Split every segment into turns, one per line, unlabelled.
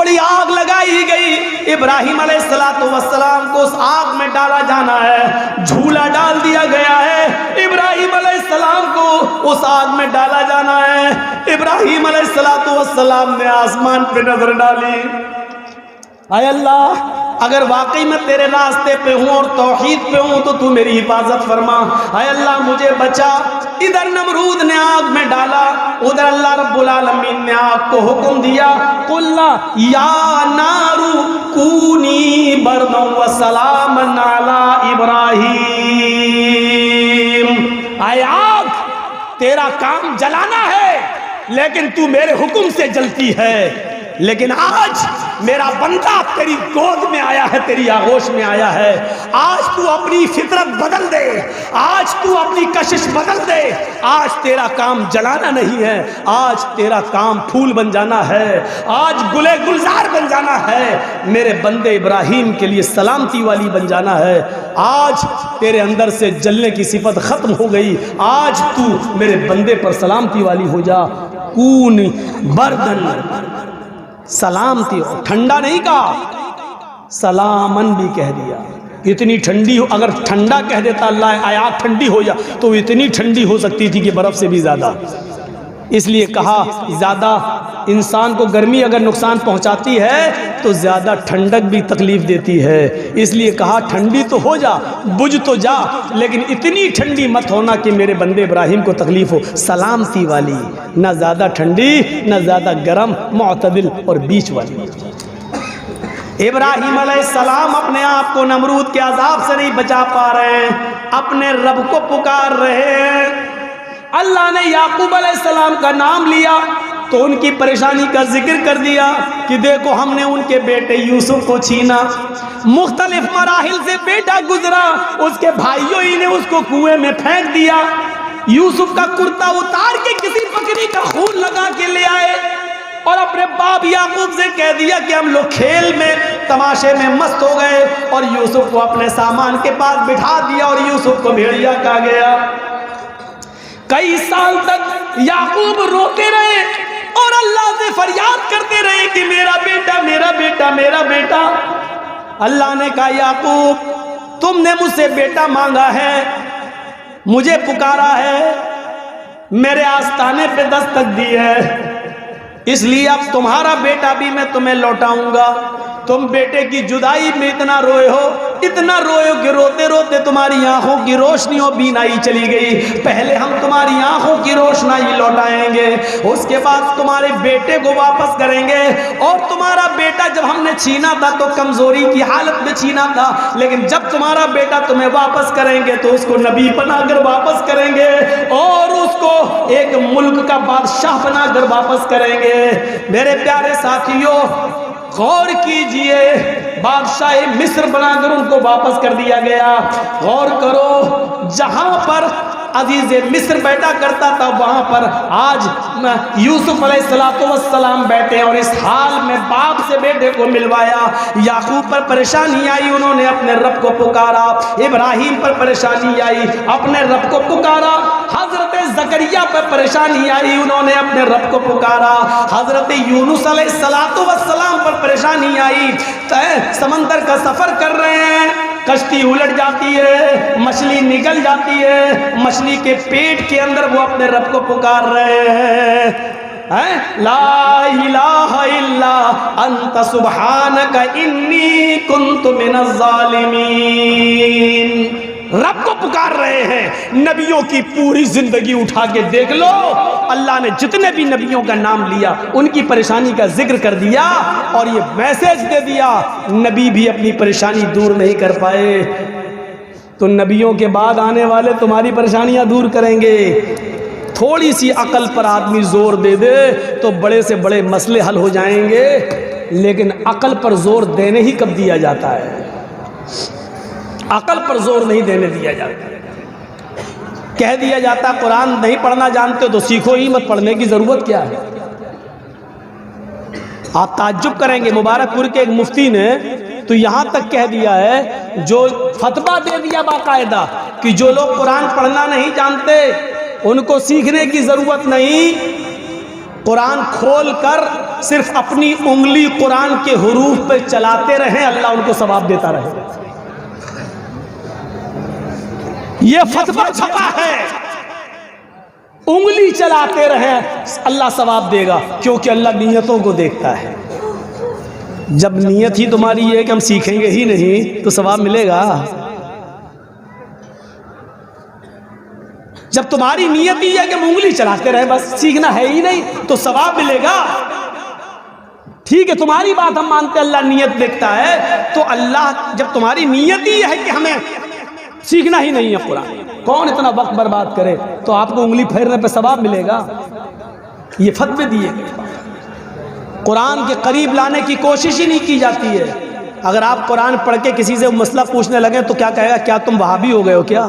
بڑی آگ لگائی گئی، ابراہیم علیہ السلام کو اس آگ میں ڈالا جانا ہے، جھولا ڈال دیا گیا ہے، ابراہیم علیہ السلام کو اس آگ میں ڈالا جانا ہے۔ ابراہیم علیہ السلام نے آسمان پہ نظر ڈالی، اے اللہ اگر واقعی میں تیرے راستے پہ ہوں اور توحید پہ ہوں تو تو میری حفاظت فرما، اے اللہ مجھے بچا۔ ادھر نمرود نے آگ میں ڈالا، ادھر اللہ رب العالمین نے آگ کو حکم دیا، قُلْنَا يَا نَارُ كُونِي بَرْدًا وَسَلَامًا عَلَىٰ إِبْرَاهِيمَ۔ اے آگ تیرا کام جلانا ہے لیکن تو میرے حکم سے جلتی ہے، لیکن آج میرا بندہ تیری گود میں آیا ہے، تیری آغوش میں آیا ہے، آج تو اپنی فطرت بدل دے، آج تو اپنی کشش بدل دے، آج تیرا کام جلانا نہیں ہے، آج تیرا کام پھول بن جانا ہے، آج گلے گلزار بن جانا ہے، میرے بندے ابراہیم کے لیے سلامتی والی بن جانا ہے، آج تیرے اندر سے جلنے کی صفت ختم ہو گئی، آج تو میرے بندے پر سلامتی والی ہو جا۔ کون بردن، سلامتی، ٹھنڈا نہیں کہا، سلامن بھی کہہ دیا۔ اتنی ٹھنڈی ہو، اگر ٹھنڈا کہہ دیتا اللہ آیات ٹھنڈی ہو جا تو اتنی ٹھنڈی ہو سکتی تھی کہ برف سے بھی زیادہ، اس لیے کہا زیادہ انسان کو گرمی اگر نقصان پہنچاتی ہے تو زیادہ ٹھنڈک بھی تکلیف دیتی ہے، اس لیے کہا ٹھنڈی تو ہو جا، بجھ تو جا، لیکن اتنی ٹھنڈی مت ہونا کہ میرے بندے ابراہیم کو تکلیف ہو، سلامتی والی، نہ زیادہ ٹھنڈی نہ زیادہ گرم، معتدل اور بیچ والی۔ ابراہیم علیہ السلام اپنے آپ کو نمرود کے عذاب سے نہیں بچا پا رہے ہیں، اپنے رب کو پکار رہے ہیں۔ اللہ نے یعقوب علیہ السلام کا نام لیا تو ان کی پریشانی کا ذکر کر دیا کہ دیکھو ہم نے ان کے بیٹے یوسف کو چھینا، مختلف مراحل سے بیٹا گزرا، اس کے بھائیوں ہی نے اس کو کنویں میں پھینک دیا، یوسف کا کرتا اتار کے کسی بکری کا خون لگا کے لے آئے اور اپنے باپ یعقوب سے کہہ دیا کہ ہم لوگ کھیل میں تماشے میں مست ہو گئے، اور یوسف کو اپنے سامان کے پاس بٹھا دیا اور یوسف کو بھیڑیا کہا گیا۔ کئی سال تک یعقوب روتے رہے اور اللہ سے فریاد کرتے رہے کہ میرا بیٹا میرا بیٹا میرا بیٹا۔ اللہ نے کہا یعقوب تم نے مجھ سے بیٹا مانگا ہے، مجھے پکارا ہے، میرے آستانے پہ دستک دی ہے، اس لیے اب تمہارا بیٹا بھی میں تمہیں لوٹاؤں گا۔ تم بیٹے کی جدائی میں اتنا روئے ہو کہ روتے روتے تمہاری آنکھوں کی روشنی و بینائی چلی گئی، پہلے ہم تمہاری آنکھوں کی روشنائی لوٹائیں گے، اس کے بعد تمہارے بیٹے کو واپس کریں گے، اور تمہارا بیٹا جب ہم نے چھینا تھا تو کمزوری کی حالت میں چھینا تھا، لیکن جب تمہارا بیٹا تمہیں واپس کریں گے تو اس کو نبی بنا کر واپس کریں گے اور اس کو ایک ملک کا بادشاہ بنا کر واپس کریں گے۔ میرے پیارے ساتھیوں غور کیجئے، بادشاہ مصر بنا کر ان کو واپس کر دیا گیا۔ غور کرو، جہاں پر عزیز مصر بیٹھا کرتا تھا وہاں پر آج یوسف علیہ السلام بیٹھے، اور اس حال میں باپ سے بیٹے کو ملوایا۔ یعقوب پر پریشانی آئی، انہوں نے اپنے رب کو پکارا، ابراہیم پر پریشانی آئی، اپنے رب کو پکارا، حضرت زکریا پر پریشانی آئی، انہوں نے اپنے رب کو پکارا، حضرت یونس علیہ السلام پر پریشانی آئی، سمندر کا سفر کر رہے ہیں، کشتی الٹ جاتی ہے، مچھلی نکل جاتی ہے، مچھلی کے پیٹ کے اندر وہ اپنے رب کو پکار رہے ہیں، لا الہ الا انت سبحانک انی کنت من الظالمین۔ رب کو پکار رہے ہیں۔ نبیوں کی پوری زندگی اٹھا کے دیکھ لو، اللہ نے جتنے بھی نبیوں کا نام لیا ان کی پریشانی کا ذکر کر دیا اور یہ میسج دے دیا، نبی بھی اپنی پریشانی دور نہیں کر پائے، تو نبیوں کے بعد آنے والے تمہاری پریشانیاں دور کریں گے۔ تھوڑی سی عقل پر آدمی زور دے دے تو بڑے سے بڑے مسئلے حل ہو جائیں گے، لیکن عقل پر زور دینے ہی کب دیا جاتا ہے؟ عقل پر زور نہیں دینے دیا جاتا۔ کہہ دیا جاتا قرآن نہیں پڑھنا جانتے تو سیکھو ہی مت، پڑھنے کی ضرورت کیا ہے؟ آپ تعجب کریں گے، مبارک پور کے ایک مفتی نے تو یہاں تک کہہ دیا ہے، جو فتویٰ دے دیا باقاعدہ کہ جو لوگ قرآن پڑھنا نہیں جانتے ان کو سیکھنے کی ضرورت نہیں، قرآن کھول کر صرف اپنی انگلی قرآن کے حروف پہ چلاتے رہیں، اللہ ان کو ثواب دیتا رہے۔ یہ فتویٰ چھپا ہے، انگلی چلاتے رہیں اللہ ثواب دے گا، کیونکہ اللہ نیتوں کو دیکھتا ہے۔ جب نیت ہی تمہاری یہ ہے کہ ہم سیکھیں گے ہی نہیں تو ثواب ملے گا؟ جب تمہاری نیت ہی ہے کہ ہم انگلی چلاتے رہے، بس سیکھنا ہے ہی نہیں تو ثواب ملے گا؟ ٹھیک ہے، تمہاری بات ہم مانتے اللہ نیت دیکھتا ہے، تو اللہ جب تمہاری نیت ہی ہے کہ ہمیں سیکھنا ہی نہیں ہے قرآن، کون اتنا وقت برباد کرے، تو آپ کو انگلی پھیرنے پہ ثواب ملے گا؟ یہ فتوے دیے گئے، قرآن کے قریب لانے کی کوشش ہی نہیں کی جاتی ہے۔ اگر آپ قرآن پڑھ کے کسی سے مسئلہ پوچھنے لگے تو کیا کہے گا؟ کیا تم وہابی ہو گئے ہو کیا؟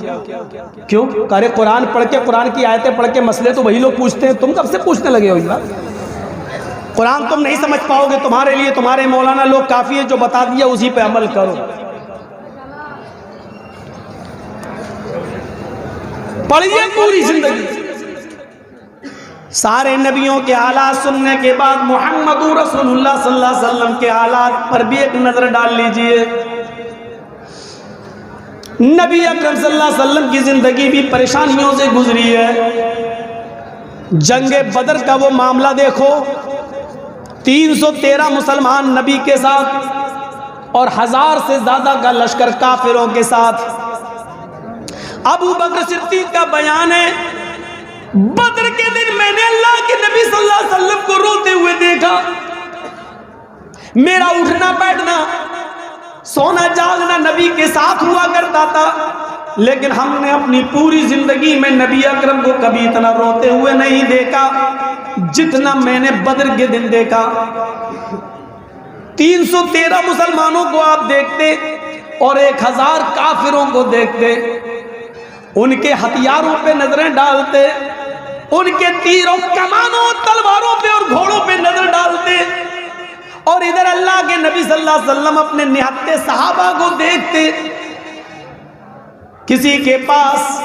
کیوں؟ ارے قرآن پڑھ کے، قرآن کی آیتیں پڑھ کے مسئلے تو وہی لوگ پوچھتے ہیں، تم کب سے پوچھنے لگے ہو؟ قرآن تم نہیں سمجھ پاؤ گے، تمہارے لیے تمہارے مولانا لوگ کافی ہے، جو بتا دیا اسی پہ عمل کرو۔ پڑھیے پوری زندگی، سارے نبیوں کے حالات سننے کے بعد محمد رسول اللہ صلی اللہ علیہ وسلم کے حالات پر بھی ایک نظر ڈال لیجئے۔ نبی اکرم صلی اللہ علیہ وسلم کی زندگی بھی پریشانیوں سے گزری ہے۔ جنگ بدر کا وہ معاملہ دیکھو، 313 مسلمان نبی کے ساتھ اور 1000 سے زیادہ کا لشکر کافروں کے ساتھ۔ ابو بکر صدیق کا بیان ہے، بدر کے دن میں نے اللہ کے نبی صلی اللہ علیہ وسلم کو روتے ہوئے دیکھا۔ میرا اٹھنا بیٹھنا، سونا جاگنا نبی کے ساتھ ہوا کرتا تھا، لیکن ہم نے اپنی پوری زندگی میں نبی اکرم کو کبھی اتنا روتے ہوئے نہیں دیکھا جتنا میں نے بدر کے دن دیکھا۔ 313 مسلمانوں کو آپ دیکھتے اور 1000 کافروں کو دیکھتے، ان کے ہتھیاروں پہ نظریں ڈالتے، ان کے تیروں، کمانوں، تلواروں پہ اور گھوڑوں پہ نظر ڈالتے، اور ادھر اللہ کے نبی صلی اللہ علیہ وسلم اپنے نہتے صحابہ کو دیکھتے۔ کسی کے پاس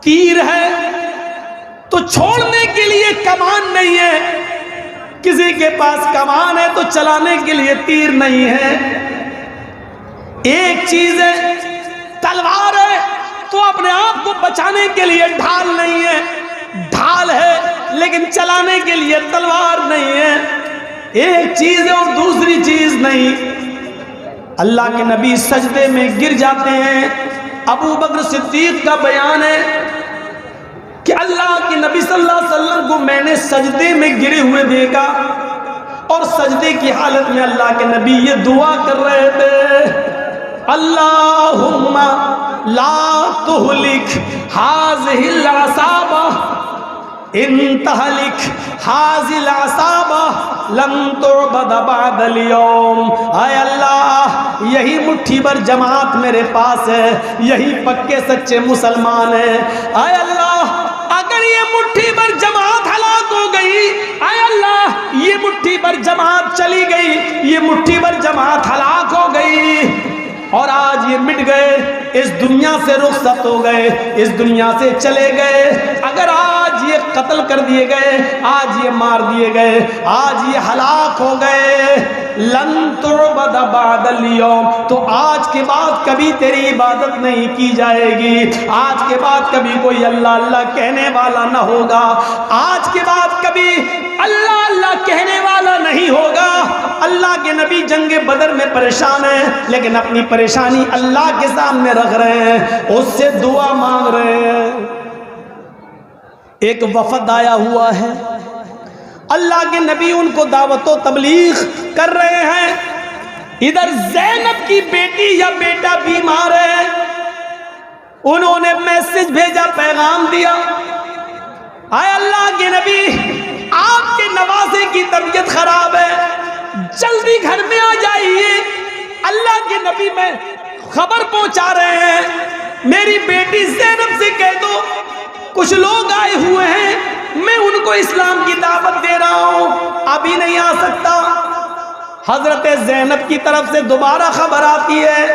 تیر ہے تو چھوڑنے کے لیے کمان نہیں ہے، کسی کے پاس کمان ہے تو چلانے کے لیے تیر نہیں ہے۔ ایک چیز ہے تلوار ہے تو اپنے آپ کو بچانے کے لیے ڈھال نہیں ہے، ڈھال ہے لیکن چلانے کے لیے تلوار نہیں ہے۔ ایک چیز ہے اور دوسری چیز نہیں۔ اللہ کے نبی سجدے میں گر جاتے ہیں۔ ابو بکر صدیق کا بیان ہے کہ اللہ کے نبی صلی اللہ علیہ وسلم کو میں نے سجدے میں گرے ہوئے دیکھا، اور سجدے کی حالت میں اللہ کے نبی یہ دعا کر رہے تھے، اللہم لا تہلک ہذہ العصابہ ان تہلک ہذہ العصابہ لن تعبد بعد اليوم۔ اے اللہ، یہی مٹھی بھر جماعت میرے پاس ہے، یہی پکے سچے مسلمان ہیں۔ اے اللہ، اگر یہ مٹھی بھر جماعت ہلاک ہو گئی، اے اللہ یہ مٹھی بھر جماعت چلی گئی، یہ مٹھی بھر جماعت ہلاک ہو گئی اور آج یہ مٹ گئے، اس دنیا سے رخصت ہو گئے، اس دنیا سے چلے گئے، اگر آج یہ قتل کر دیے گئے، آج یہ مار دیے گئے، آج یہ ہلاک ہو گئے، لن تعبد بعد اليوم، تو آج کے بعد کبھی تیری عبادت نہیں کی جائے گی، آج کے بعد کبھی کوئی اللہ اللہ کہنے والا نہ ہوگا، آج کے بعد کبھی اللہ اللہ کہنے والا نہیں ہوگا۔ اللہ کے نبی جنگ بدر میں پریشان ہیں، لیکن اپنی پریشانی اللہ کے سامنے رکھ رہے ہیں، اس سے دعا مانگ رہے ہیں۔ ایک وفد آیا ہوا ہے، اللہ کے نبی ان کو دعوت و تبلیغ کر رہے ہیں۔ ادھر زینب کی بیٹی یا بیٹا بیمار ہے، انہوں نے میسج بھیجا، پیغام دیا، اے اللہ کے نبی، آپ کے نواسے کی طبیعت خراب ہے، جلدی گھر میں آ جائیے۔ اللہ کے نبی میں خبر پہنچا رہے ہیں، میری بیٹی زینب سے کہہ دو کچھ لوگ آئے ہوئے ہیں، میں ان کو اسلام کی دعوت دے رہا ہوں، ابھی نہیں آ سکتا۔ حضرت زینب کی طرف سے دوبارہ خبر آتی ہے،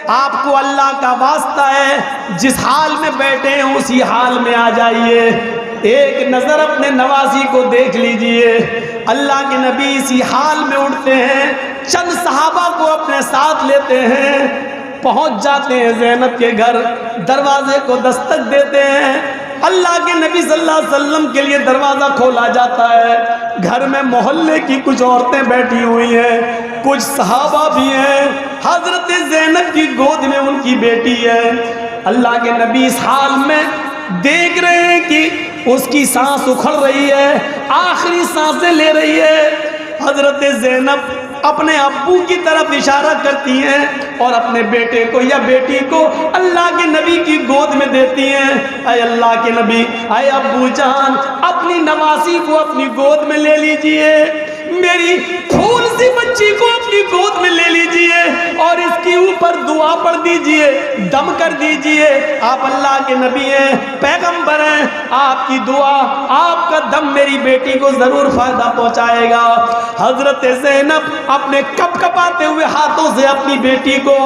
آپ کو اللہ کا واسطہ ہے، جس حال میں بیٹھے ہیں اسی حال میں آ جائیے۔ ایک نظر اپنے نوازی کو دیکھ لیجئے۔ اللہ کے نبی اسی حال میں اٹھتے ہیں، چند صحابہ کو اپنے ساتھ لیتے ہیں، پہنچ جاتے ہیں زینب کے گھر، دروازے کو دستک دیتے ہیں۔ اللہ کے نبی صلی اللہ علیہ وسلم کے لیے دروازہ کھولا جاتا ہے۔ گھر میں محلے کی کچھ عورتیں بیٹھی ہوئی ہیں، کچھ صحابہ بھی ہیں، حضرت زینب کی گود میں ان کی بیٹی ہے۔ اللہ کے نبی اس حال میں دیکھ رہے ہیں کہ اس کی سانس اکھڑ رہی ہے، آخری سانسیں لے رہی ہے۔ حضرت زینب اپنے ابو کی طرف اشارہ کرتی ہیں اور اپنے بیٹے کو یا بیٹی کو اللہ کے نبی کی گود میں دیتی ہیں۔ اے اللہ کے نبی، اے ابو جان، اپنی نواسی کو اپنی گود میں لے لیجئے، میری پھول سی بچی کو اپنی گود میں لے لیجئے اور اس کے اوپر دعا پڑھ دیجئے، دم کر دیجئے۔ آپ اللہ کے نبی ہیں، پیغمبر ہیں، آپ کی دعا، آپ کا دم میری بیٹی کو ضرور فائدہ پہنچائے گا۔ حضرت زینب اپنے کپ کپاتے ہوئے ہاتھوں سے اپنی بیٹی کو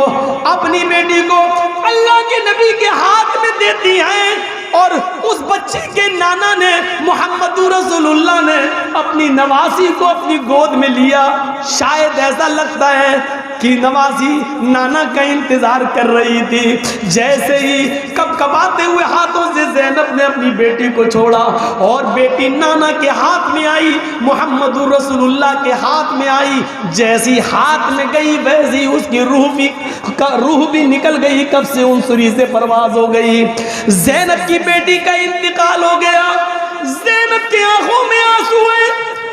اللہ کے نبی کے ہاتھ میں دیتی ہیں، اور اس بچے کے نانا نے، محمد رسول اللہ نے اپنی نواسی کو اپنی گود میں لیا۔ شاید ایسا لگتا ہے کہ نواسی نانا کا انتظار کر رہی تھی۔ جیسے ہی کب کباتے ہوئے ہاتھوں سے زینب نے اپنی بیٹی کو چھوڑا اور بیٹی نانا کے ہاتھ میں آئی، محمد رسول اللہ کے ہاتھ میں آئی، جیسی ہاتھ میں گئی ویسی اس کی روح بھی نکل گئی، کب سے انصری سے پرواز ہو گئی۔ زینب کی بیٹی کا انتقال ہو گیا، زینب کی آنکھوں میں آنسو ہیں۔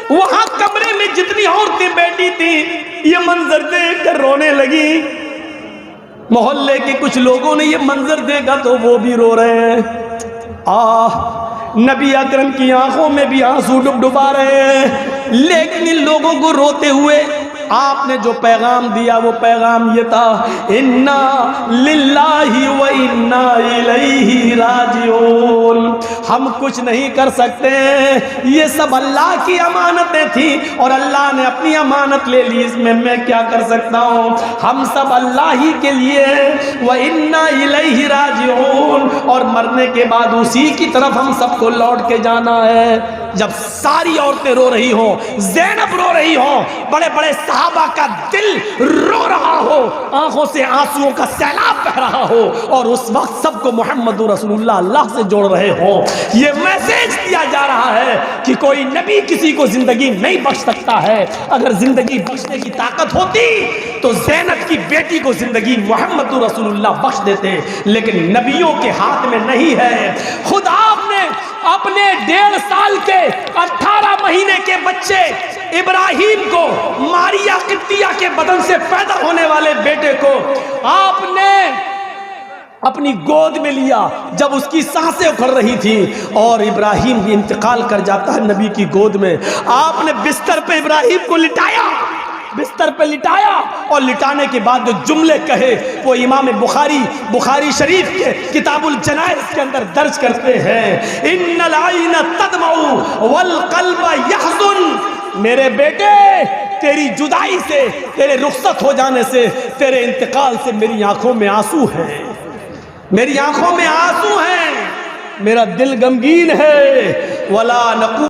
وہاں کمرے میں جتنی عورتیں بیٹھی تھیں یہ منظر دیکھ کر رونے لگی۔ محلے کے کچھ لوگوں نے یہ منظر دیکھا تو وہ بھی رو رہے ہیں۔ نبی اکرم کی آنکھوں میں بھی آنسو ڈبڈبا رہے ہیں، لیکن ان لوگوں کو روتے ہوئے آپ نے جو پیغام دیا وہ پیغام یہ تھا، انا للہ و انا الیہ راجعون۔ ہم کچھ نہیں کر سکتے، یہ سب اللہ کی امانتیں تھیں اور اللہ نے اپنی امانت لے لی، اس میں کیا کر سکتا ہوں؟ ہم سب اللہ ہی کے لیے و انا الیہ راجعون، اور مرنے کے بعد اسی کی طرف ہم سب کو لوٹ کے جانا ہے۔ جب ساری عورتیں رو رہی ہوں، زینب رو رہی ہوں، بڑے بڑے صحابہ کا دل رو رہا ہو، آنکھوں سے آنسوؤں کا سیلاب بہ رہا ہو، اور اس وقت سب کو محمد رسول اللہ سے جوڑ رہے ہوں، یہ میسج دیا جا رہا ہے کہ کوئی نبی کسی کو زندگی نہیں بخش سکتا ہے۔ اگر زندگی بخشنے کی طاقت ہوتی تو زینب کی بیٹی کو زندگی محمد رسول اللہ بخش دیتے، لیکن نبیوں کے ہاتھ میں نہیں ہے۔ خود آپ نے اپنے 1.5 سال کے 18 مہینے کے بچے ابراہیم کو، ماریا قبطیہ کے بدن سے پیدا ہونے والے بیٹے کو آپ نے اپنی گود میں لیا جب اس کی سانسیں اکھڑ رہی تھی، اور ابراہیم بھی انتقال کر جاتا ہے نبی کی گود میں۔ آپ نے بستر پہ ابراہیم کو لٹایا، بستر پہ لٹایا، اور لٹانے کے بعد جو جملے کہے وہ امام بخاری شریف کے کتاب الجنائز کے اندر درج کرتے ہیں، ان العین تدمع والقلب یحزن۔ میرے بیٹے، تیری جدائی سے، تیرے رخصت ہو جانے سے، تیرے انتقال سے میری آنکھوں میں آنسو ہیں، میری آنکھوں میں آنسو ہیں، میرا دل غمگین ہے۔ ولا نقول